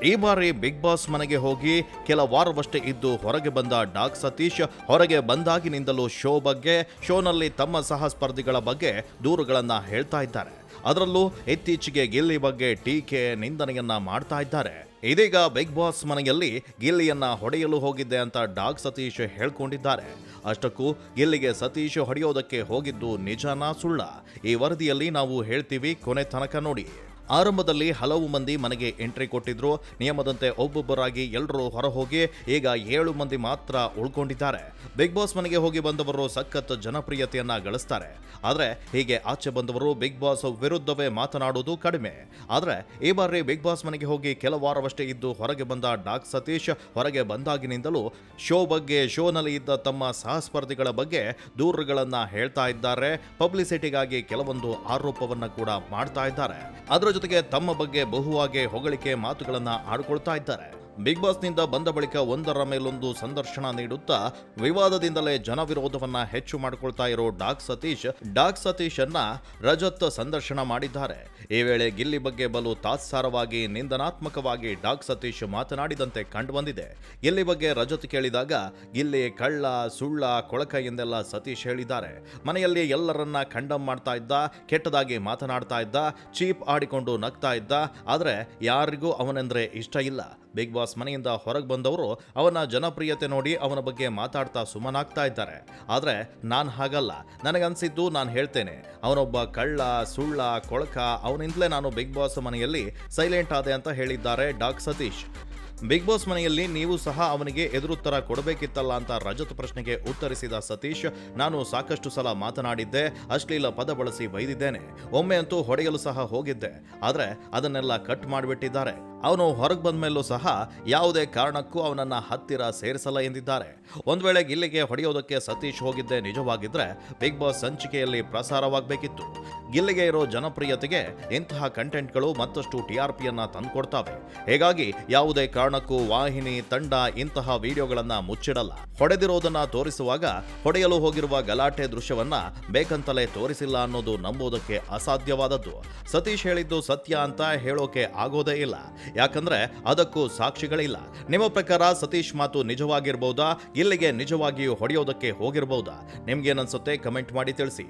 ಈ ಬಾರಿ big boss ಮನೆಗೆ ಹೋಗಿ ಕೆಲ ವಾರವಷ್ಟೇ ಇದ್ದು ಹೊರಗೆ ಬಂದ ಡಾಗ್ ಸತೀಶ್ ಹೊರಗೆ ಬಂದಾಗಿನಿಂದಲೂ ಶೋ ಬಗ್ಗೆ, ಶೋನಲ್ಲಿ ತಮ್ಮ ಸಹ ಸ್ಪರ್ಧಿಗಳ ಬಗ್ಗೆ ದೂರುಗಳನ್ನ ಹೇಳ್ತಾ ಇದ್ದಾರೆ. ಅದರಲ್ಲೂ ಇತ್ತೀಚೆಗೆ ಗಿಲ್ಲಿ ಬಗ್ಗೆ ಟೀಕೆ, ನಿಂದನೆಯನ್ನ ಮಾಡ್ತಾ ಇದ್ದಾರೆ. ಇದೀಗ ಬಿಗ್ ಬಾಸ್ ಮನೆಯಲ್ಲಿ ಗಿಲ್ಲಿಯನ್ನ ಹೊಡೆಯಲು ಹೋಗಿದ್ದೆ ಅಂತ ಡಾಗ್ ಸತೀಶ್ ಹೇಳ್ಕೊಂಡಿದ್ದಾರೆ. ಅಷ್ಟಕ್ಕೂ ಗಿಲ್ಲಿಗೆ ಸತೀಶ್ ಹೊಡೆಯೋದಕ್ಕೆ ಹೋಗಿದ್ದು ನಿಜನಾ ಸುಳ್ಳ? ಈ ವರದಿಯಲ್ಲಿ ನಾವು ಹೇಳ್ತೀವಿ, ಕೊನೆ ತನಕ ನೋಡಿ. ಆರಂಭದಲ್ಲಿ ಹಲವು ಮಂದಿ ಮನೆಗೆ ಎಂಟ್ರಿ ಕೊಟ್ಟಿದ್ರು. ನಿಯಮದಂತೆ ಒಬ್ಬೊಬ್ಬರಾಗಿ ಎಲ್ಲರೂ ಹೊರಹೋಗಿ ಈಗ 7 ಮಂದಿ ಮಾತ್ರ ಉಳ್ಕೊಂಡಿದ್ದಾರೆ. ಬಿಗ್ ಬಾಸ್ ಮನೆಗೆ ಹೋಗಿ ಬಂದವರು ಸಖತ್ ಜನಪ್ರಿಯತೆಯನ್ನ ಗಳಿಸ್ತಾರೆ. ಆದ್ರೆ ಹೀಗೆ ಆಚೆ ಬಂದವರು ಬಿಗ್ ಬಾಸ್ ವಿರುದ್ಧವೇ ಮಾತನಾಡುವುದು ಕಡಿಮೆ. ಆದ್ರೆ ಈ ಬಾರಿ ಬಿಗ್ ಬಾಸ್ ಮನೆಗೆ ಹೋಗಿ ಕೆಲ ವಾರವಷ್ಟೇ ಇದ್ದು ಹೊರಗೆ ಬಂದ ಡಾಗ್ ಸತೀಶ್ ಹೊರಗೆ ಬಂದಾಗಿನಿಂದಲೂ ಶೋ ಬಗ್ಗೆ, ಶೋನಲ್ಲಿ ಇದ್ದ ತಮ್ಮ ಸಹಸ್ಪರ್ಧಿಗಳ ಬಗ್ಗೆ ದೂರುಗಳನ್ನ ಹೇಳ್ತಾ ಇದ್ದಾರೆ. ಪಬ್ಲಿಸಿಟಿಗಾಗಿ ಕೆಲವೊಂದು ಆರೋಪವನ್ನ ಕೂಡ ಮಾಡ್ತಾ ಇದ್ದಾರೆ. ಅದರ ಜೊತೆಗೆ ತಮ್ಮ ಬಗ್ಗೆ ಬಹುವಾಗಿ ಹೊಗಳಿಕೆ ಮಾತುಗಳನ್ನ ಆಡ್ಕೊಳ್ತಾ ಇದ್ದಾರೆ. ಬಿಗ್ ಬಾಸ್ನಿಂದ ಬಂದ ಬಳಿಕ ಒಂದರ ಮೇಲೊಂದು ಸಂದರ್ಶನ ನೀಡುತ್ತಾ ವಿವಾದದಿಂದಲೇ ಜನವಿರೋಧವನ್ನ ಹೆಚ್ಚು ಮಾಡಿಕೊಳ್ತಾ ಇರೋ ಡಾಗ್ ಸತೀಶ್ ಅನ್ನ ರಜತ್ ಸಂದರ್ಶನ ಮಾಡಿದ್ದಾರೆ. ಈ ವೇಳೆ ಗಿಲ್ಲಿ ಬಗ್ಗೆ ಬಲು ತಾತ್ಸಾರವಾಗಿ, ನಿಂದನಾತ್ಮಕವಾಗಿ ಡಾಗ್ ಸತೀಶ್ ಮಾತನಾಡಿದಂತೆ ಕಂಡು ಬಂದಿದೆ. ಗಿಲ್ಲಿ ಬಗ್ಗೆ ರಜತ್ ಕೇಳಿದಾಗ ಗಿಲ್ಲಿ ಕಳ್ಳ, ಸುಳ್ಳ, ಕೊಳಕ ಎಂದೆಲ್ಲ ಸತೀಶ್ ಹೇಳಿದ್ದಾರೆ. ಮನೆಯಲ್ಲಿ ಎಲ್ಲರನ್ನ ಕಂಡಮ್ ಮಾಡ್ತಾ ಇದ್ದ, ಕೆಟ್ಟದಾಗಿ ಮಾತನಾಡ್ತಾ ಇದ್ದ, ಚೀಪ್ ಆಡಿಕೊಂಡು ನಗ್ತಾ ಇದ್ದ. ಆದ್ರೆ ಯಾರಿಗೂ ಅವನೆಂದ್ರೆ ಇಷ್ಟ ಇಲ್ಲ. ಬಿಗ್ ಬಾಸ್ ಮನೆಯಿಂದ ಹೊರಗೆ ಬಂದವರು ಅವನ ಜನಪ್ರಿಯತೆ ನೋಡಿ ಅವನ ಬಗ್ಗೆ ಮಾತಾಡ್ತಾ ಸುಮ್ಮನಾಗ್ತಾ ಇದ್ದಾರೆ. ಆದ್ರೆ ನಾನು ಹಾಗಲ್ಲ. ನನಗನ್ಸಿದ್ದು ನಾನು ಹೇಳ್ತೇನೆ. ಅವನೊಬ್ಬ ಕಳ್ಳ, ಸುಳ್ಳ, ಕೊಳಕ. ಅವನಿಂದಲೇ ನಾನು ಬಿಗ್ ಬಾಸ್ ಮನೆಯಲ್ಲಿ ಸೈಲೆಂಟ್ ಆದೆ ಅಂತ ಹೇಳಿದ್ದಾರೆ ಡಾಗ್ ಸತೀಶ್. ಬಿಗ್ ಬಾಸ್ ಮನೆಯಲ್ಲಿ ನೀವು ಸಹ ಅವನಿಗೆ ಎದುರುತ್ತರ ಕೊಡಬೇಕಿತ್ತಲ್ಲ ಅಂತ ರಜತ್ ಪ್ರಶ್ನೆಗೆ ಉತ್ತರಿಸಿದ ಸತೀಶ್, ನಾನು ಸಾಕಷ್ಟು ಸಲ ಮಾತನಾಡಿದ್ದೆ, ಅಶ್ಲೀಲ ಪದ ಬಳಸಿ ಬೈದಿದ್ದೇನೆ. ಒಮ್ಮೆ ಅಂತೂ ಹೊಡೆಯಲು ಸಹ ಹೋಗಿದ್ದೆ. ಆದ್ರೆ ಅದನ್ನೆಲ್ಲ ಕಟ್ ಮಾಡಿಬಿಟ್ಟಿದ್ದಾರೆ. ಅವನು ಹೊರಗೆ ಬಂದ ಮೇಲೂ ಸಹ ಯಾವುದೇ ಕಾರಣಕ್ಕೂ ಅವನನ್ನ ಹತ್ತಿರ ಸೇರಿಸಲ್ಲ ಎಂದಿದ್ದಾರೆ. ಒಂದ್ ವೇಳೆ ಗಿಲ್ಲಿಗೆ ಹೊಡೆಯೋದಕ್ಕೆ ಸತೀಶ್ ಹೋಗಿದ್ದೆ ನಿಜವಾಗಿದ್ರೆ ಬಿಗ್ ಬಾಸ್ ಸಂಚಿಕೆಯಲ್ಲಿ ಪ್ರಸಾರವಾಗಬೇಕಿತ್ತು. ಗಿಲ್ಲಿಗೆ ಇರೋ ಜನಪ್ರಿಯತೆಗೆ ಇಂತಹ ಕಂಟೆಂಟ್ಗಳು ಮತ್ತಷ್ಟು TRPಯನ್ನ ತಂದುಕೊಡ್ತಾವೆ. ಹೀಗಾಗಿ ಯಾವುದೇ ಕಾರಣಕ್ಕೂ ವಾಹಿನಿ, ತಂಡ ಇಂತಹ ವಿಡಿಯೋಗಳನ್ನ ಮುಚ್ಚಿಡಲ್ಲ. ಹೊಡೆದಿರೋದನ್ನ ತೋರಿಸುವಾಗ ಹೊಡೆಯಲು ಹೋಗಿರುವ ಗಲಾಟೆ ದೃಶ್ಯವನ್ನ ಬೇಕಂತಲೇ ತೋರಿಸಿಲ್ಲ ಅನ್ನೋದು ನಂಬೋದಕ್ಕೆ ಅಸಾಧ್ಯವಾದದ್ದು. ಸತೀಶ್ ಹೇಳಿದ್ದು ಸತ್ಯ ಅಂತ ಹೇಳೋಕೆ ಆಗೋದೇ ಇಲ್ಲ. ಯಾಕಂದ್ರೆ ಅದಕ್ಕೂ ಸಾಕ್ಷಿಗಳಿಲ್ಲ. ನಿಮ್ಮ ಪ್ರಕಾರ ಸತೀಶ್ ಮಾತು ನಿಜವಾಗಿರ್ಬಹುದಾ? ಇಲ್ಲಿಗೆ ನಿಜವಾಗಿಯೂ ಹೊಡೆಯೋದಕ್ಕೆ ಹೋಗಿರಬಹುದಾ? ನಿಮ್ಗೇನನ್ಸುತ್ತೆ? ಕಮೆಂಟ್ ಮಾಡಿ ತಿಳಿಸಿ.